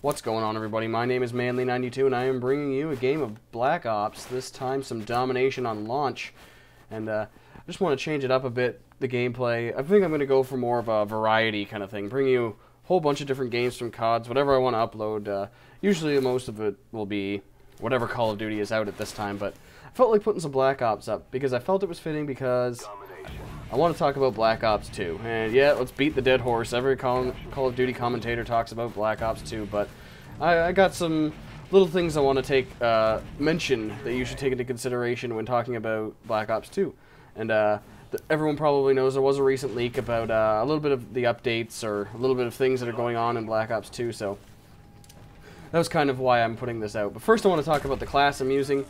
What's going on, everybody? My name is ManLee92 and I am bringing you a game of Black Ops, this time some domination on launch. And I just want to change it up a bit, the gameplay. I think I'm going to go for more of a variety kind of thing, bring you a whole bunch of different games from CODs, whatever I want to upload. Usually most of it will be whatever Call of Duty is out at this time, but I felt like putting some Black Ops up because I felt it was fitting because I want to talk about Black Ops 2. And yeah, let's beat the dead horse. Every Call of Duty commentator talks about Black Ops 2, but I got some little things I want to mention that you should take into consideration when talking about Black Ops 2. And everyone probably knows there was a recent leak about a little bit of the updates or a little bit of things that are going on in Black Ops 2, so that was kind of why I'm putting this out. But first I want to talk about the class I'm using.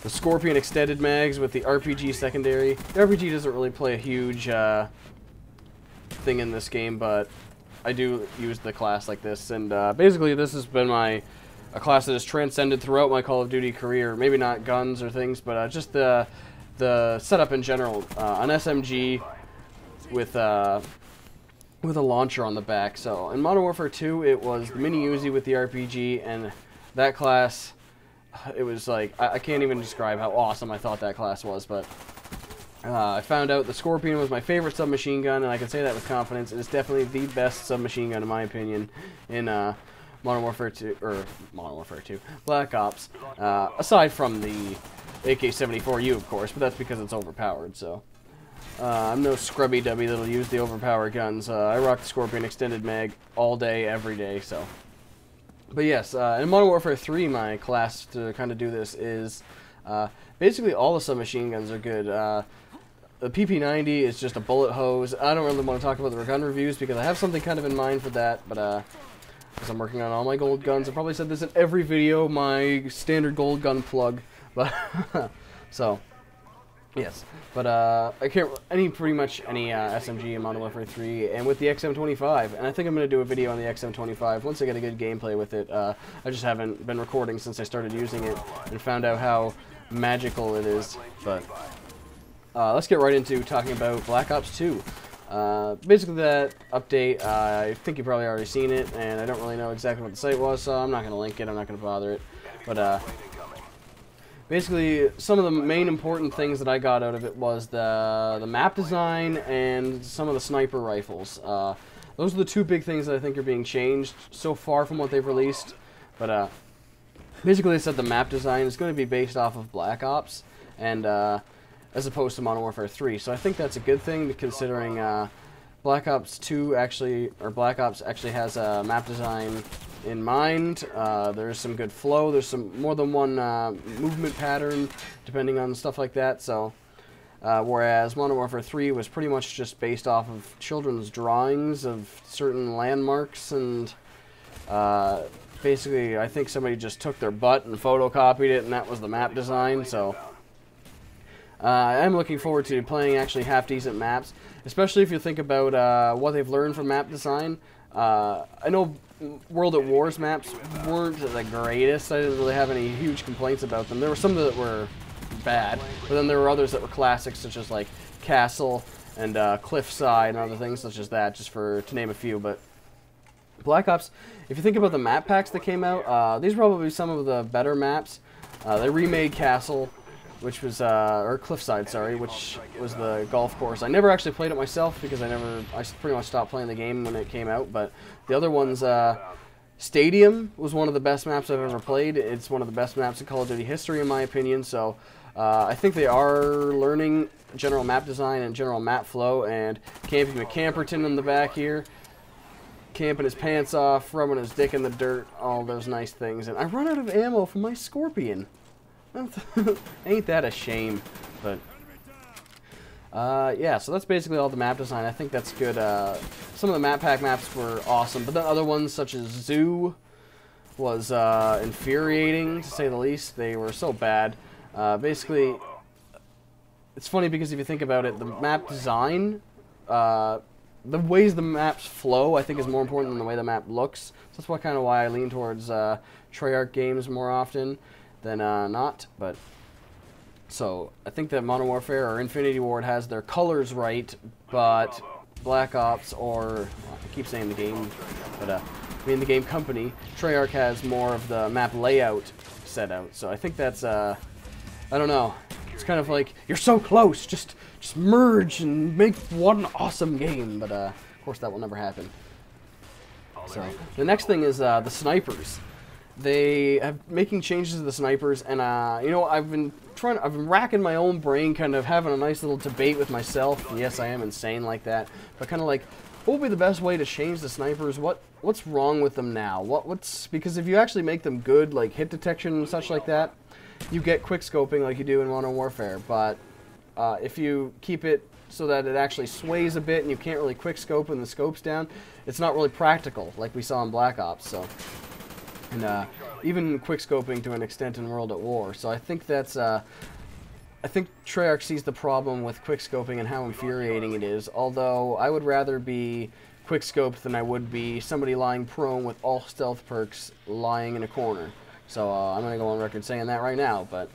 The Scorpion extended mags with the RPG secondary. The RPG doesn't really play a huge thing in this game, but I do use the class like this. And basically this has been a class that has transcended throughout my Call of Duty career. Maybe not guns or things, but just the setup in general. An SMG with a launcher on the back. So in Modern Warfare 2 it was the Mini Uzi with the RPG, and that class, it was like, I can't even describe how awesome I thought that class was, but I found out the Scorpion was my favorite submachine gun, and I can say that with confidence. It is definitely the best submachine gun in my opinion in Modern Warfare 2, or Modern Warfare 2, Black Ops, aside from the AK-74U of course, but that's because it's overpowered, so I'm no scrubby dubby that'll use the overpowered guns. I rock the Scorpion extended mag all day, every day, so. But yes, in Modern Warfare 3, my class to kind of do this is basically all the submachine guns are good. The PP90 is just a bullet hose. I don't really want to talk about the gun reviews because I have something kind of in mind for that, but because I'm working on all my gold guns. I probably said this in every video, my standard gold gun plug, but so. Yes, but I need pretty much any SMG in Modern Warfare 3, and with the XM25, and I think I'm going to do a video on the XM25 once I get a good gameplay with it. I just haven't been recording since I started using it and found out how magical it is, but let's get right into talking about Black Ops 2. Basically that update, I think you've probably already seen it, and I don't really know exactly what the site was, so I'm not going to link it, I'm not going to bother it, but basically, some of the main important things that I got out of it was the map design and some of the sniper rifles. Those are the two big things that I think are being changed so far from what they've released. But basically, they said the map design is going to be based off of Black Ops, and as opposed to Modern Warfare 3. So I think that's a good thing, considering Black Ops 2 actually, or Black Ops actually has a map design in mind. There's some good flow, there's some more than one movement pattern depending on stuff like that, so whereas Modern Warfare 3 was pretty much just based off of children's drawings of certain landmarks, and basically I think somebody just took their butt and photocopied it and that was the map design. So I'm looking forward to playing actually half-decent maps, especially if you think about what they've learned from map design. I know World at War's maps weren't the greatest. I didn't really have any huge complaints about them. There were some that were bad, but then there were others that were classics, such as like Castle and Cliffside and other things such as that, just to name a few. But Black Ops, if you think about the map packs that came out, these are probably some of the better maps. They remade Castle, which was, or Cliffside, sorry, which was the golf course. I never actually played it myself because I pretty much stopped playing the game when it came out, but the other ones, Stadium was one of the best maps I've ever played. It's one of the best maps in Call of Duty history in my opinion, so I think they are learning general map design and general map flow, and Campy McCamperton in the back here, camping his pants off, rubbing his dick in the dirt, all those nice things. And I run out of ammo for my Scorpion. Ain't that a shame? But yeah, so that's basically all the map design. I think that's good. Some of the map pack maps were awesome, but then other ones such as Zoo was infuriating to say the least. They were so bad. Basically, it's funny because if you think about it, the map design, the ways the maps flow, I think is more important than the way the map looks. So that's kind of why I lean towards Treyarch games more often than not. But so I think that Modern Warfare or Infinity Ward has their colors right, but Black Ops, or I keep saying the game, but mean the game company, Treyarch has more of the map layout set out. So I think that's, I don't know. It's kind of like, you're so close, just merge and make one awesome game. But of course that will never happen. So the next thing is the snipers. They have making changes to the snipers, and you know, I've been racking my own brain, kind of having a nice little debate with myself. Yes, I am insane like that, but kind of like, what would be the best way to change the snipers? What's wrong with them now? Because if you actually make them good, like hit detection and such like that, you get quick scoping like you do in Modern Warfare. But if you keep it so that it actually sways a bit and you can't really quick scope when the scope's down, it's not really practical like we saw in Black Ops. So. And even quickscoping to an extent in World at War. So I think that's, I think Treyarch sees the problem with quickscoping and how infuriating it is, although I would rather be quickscoped than I would be somebody lying prone with all stealth perks lying in a corner. So I'm going to go on record saying that right now, but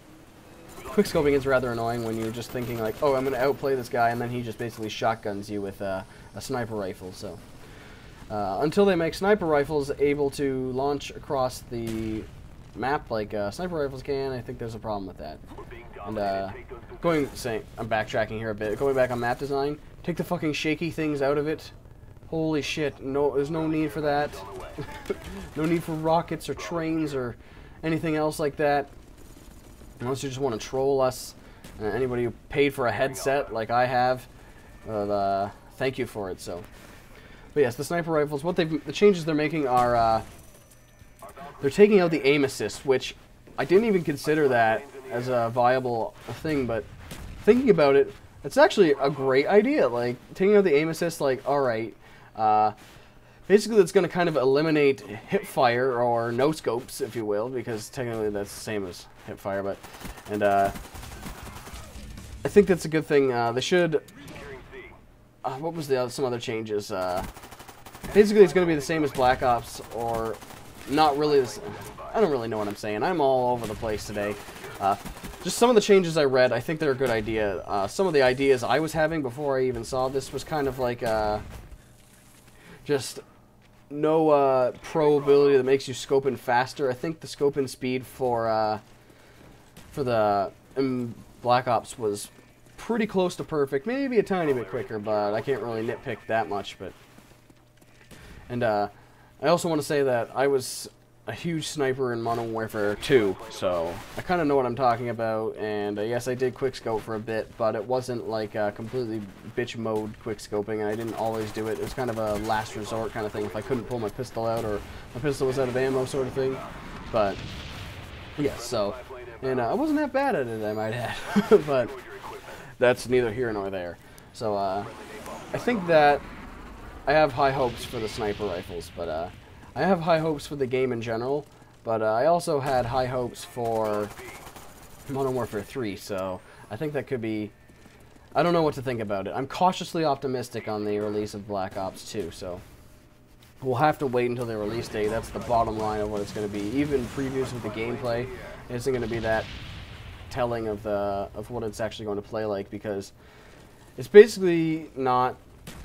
quickscoping is rather annoying when you're just thinking like, oh, I'm going to outplay this guy, and then he just basically shotguns you with a sniper rifle, so... until they make sniper rifles able to launch across the map like sniper rifles can, I think there's a problem with that. And I'm backtracking here a bit. Going back on map design, take the fucking shaky things out of it. Holy shit, no, there's no need for that. No need for rockets or trains or anything else like that. Unless you just want to troll us. Anybody who paid for a headset like I have, thank you for it. So. But yes, the sniper rifles, the changes they're making are, they're taking out the aim assist, which I didn't even consider that as a viable thing, but thinking about it, it's actually a great idea. Like, taking out the aim assist, like, alright, basically it's going to kind of eliminate hip fire, or no scopes, if you will, because technically that's the same as hip fire, but, and, I think that's a good thing. They should... what was some other changes? Basically, it's going to be the same as Black Ops, or not really. I don't really know what I'm saying. I'm all over the place today. Just some of the changes I read, I think they're a good idea. Some of the ideas I was having before I even saw this was kind of like just no pro ability that makes you scope in faster. I think the scope in speed for the Black Ops was pretty close to perfect, maybe a tiny bit quicker, but I can't really nitpick that much. And I also want to say that I was a huge sniper in Modern Warfare 2, so I kind of know what I'm talking about. And yes, I did quickscope for a bit, but it wasn't like completely bitch mode quickscoping, and I didn't always do it. It was kind of a last resort kind of thing if I couldn't pull my pistol out or my pistol was out of ammo, sort of thing. But yes, so, and I wasn't that bad at it, I might add. But that's neither here nor there. So I think that I have high hopes for the sniper rifles, but I have high hopes for the game in general, but I also had high hopes for Modern Warfare 3, so I think that could be... I don't know what to think about it. I'm cautiously optimistic on the release of Black Ops 2, so we'll have to wait until the release date. That's the bottom line of what it's going to be. Even previews of the gameplay isn't going to be that telling of what it's actually going to play like, because it's basically not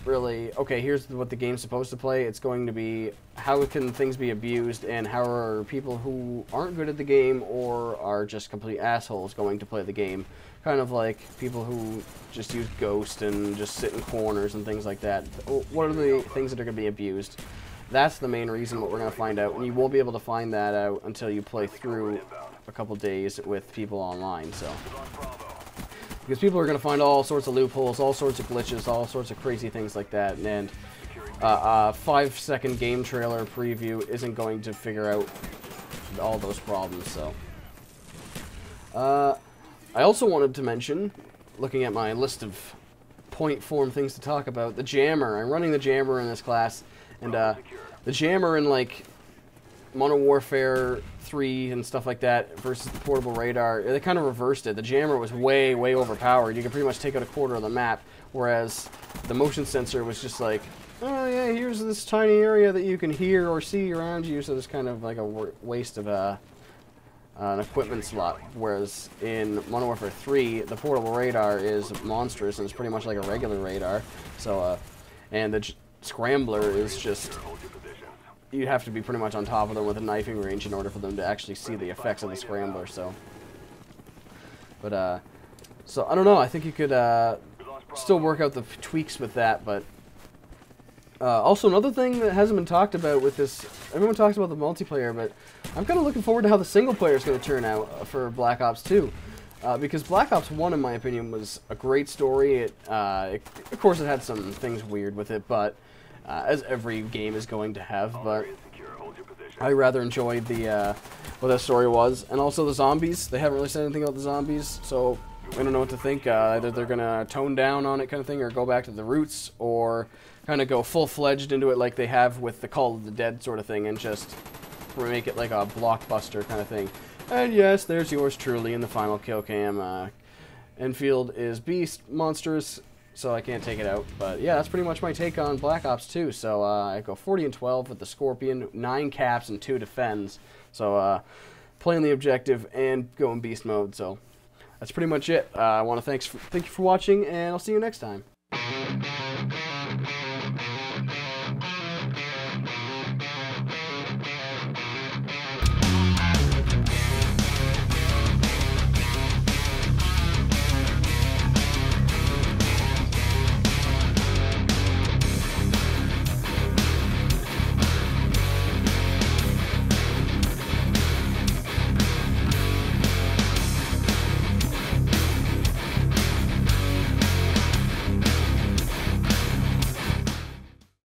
really, okay, here's what the game's supposed to play. It's going to be, how can things be abused, and how are people who aren't good at the game or are just complete assholes going to play the game. Kind of like people who just use Ghost and just sit in corners and things like that. What are the things that are going to be abused? That's the main reason what we're going to find out, and you won't be able to find that out until you play through a couple days with people online, so... Because people are going to find all sorts of loopholes, all sorts of glitches, all sorts of crazy things like that, and a 5-second game trailer preview isn't going to figure out all those problems, so... I also wanted to mention, looking at my list of point form things to talk about, the jammer. I'm running the jammer in this class, and the jammer in, like, Modern Warfare 3 and stuff like that versus the portable radar, they kind of reversed it. The jammer was way, way overpowered. You could pretty much take out a quarter of the map, whereas the motion sensor was just like, oh yeah, here's this tiny area that you can hear or see around you, so it's kind of like a waste of an equipment slot. Whereas in Modern Warfare 3, the portable radar is monstrous and it's pretty much like a regular radar. So, and the scrambler is just you'd have to be pretty much on top of them with a knifing range in order for them to actually see the effects of the scrambler. So, but so I don't know. I think you could still work out the tweaks with that, but. Also, another thing that hasn't been talked about with this, everyone talks about the multiplayer, but I'm kind of looking forward to how the single player is going to turn out for Black Ops 2. Because Black Ops 1, in my opinion, was a great story. Of course, it had some things weird with it, but as every game is going to have. But I rather enjoyed the what that story was, and also the zombies. They haven't really said anything about the zombies, so I don't know what to think. Either they're going to tone down on it, kind of thing, or go back to the roots, or kind of go full-fledged into it like they have with the Call of the Dead sort of thing, and just make it like a blockbuster kind of thing. And yes, there's yours truly in the final kill cam. Enfield is beast, monstrous, so I can't take it out. But yeah, that's pretty much my take on Black Ops 2. So I go 40 and 12 with the Scorpion, 9 caps and 2 defends. So playing the objective and going beast mode. So that's pretty much it. I want to thank you for watching, and I'll see you next time.